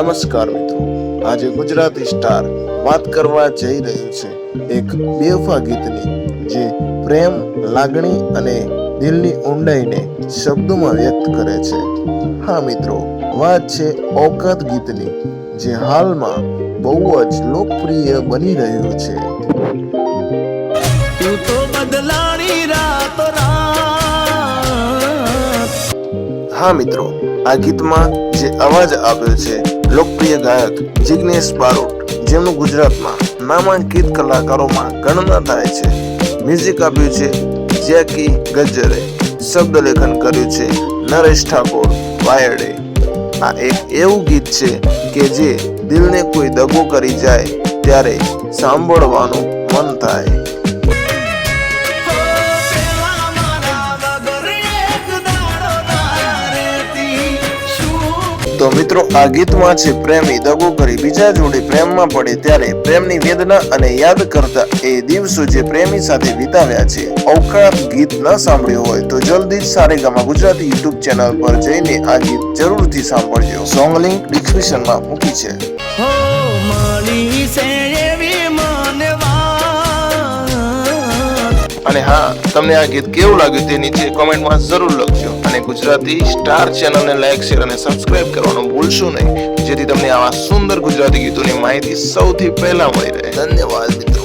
નમસ્કાર મિત્રો, આજે ગુજરાતી સ્ટાર વાત કરવા જઈ રહ્યું છે એક બેવફા ગીતની, જે પ્રેમ, લાગણી અને દિલની ઊંડાઈને શબ્દોમાં વ્યક્ત કરે છે. હા મિત્રો, વાત છે ઓકાત ગીતની, જે હાલમાં બહુ જ લોકપ્રિય બની રહ્યું છે. હા મિત્રો, આ ગીતમાં જે અવાજ આપ્યો છે લોકપ્રિય ગાયક જિગ્નેશ બારોટ, જેમનું ગુજરાતમાં નામાંકિત કલાકારોમાં ગણના થાય છે. મ્યુઝિક આપ્યું છે જેકી ગજ્જરે, શબ્દ લેખન કર્યું છે નરેશ ઠાકોર વાયડે. આ એક એવું ગીત છે કે જે દિલને કોઈ દગો કરી જાય ત્યારે સાંભળવાનું મન થાય. તો મિત્રો, આ ગીતમાં છે પ્રેમી દગો કરી બીજા જોડે પ્રેમમાં પડે ત્યારે પ્રેમની વેદના અને યાદ કરતા એ દિવસો જે પ્રેમી સાથે વિતાવ્યા છે. ઓકાત ગીત ન સાંભળ્યું હોય તો જલ્દી જ સારેગામા ગુજરાતી યુટ્યુબ ચેનલ પર જઈને આ ગીત જરૂરથી સાંભળજો. સોંગ લિંક ડિસ્ક્રિપ્શનમાં મૂકી છે. અને હા, તમને આ ગીત કેવું લાગ્યું તે નીચે કોમેન્ટમાં જરૂર લખજો. અને ગુજરાતી સ્ટાર ચેનલને લાઈક, શેર અને સબસ્ક્રાઇબ કરવાનું ભૂલશો નહીં, જેથી તમને આવા સુંદર ગુજરાતી ગીતોની માહિતી સૌથી પહેલા મળી રહે. ધન્યવાદ મિત્રો.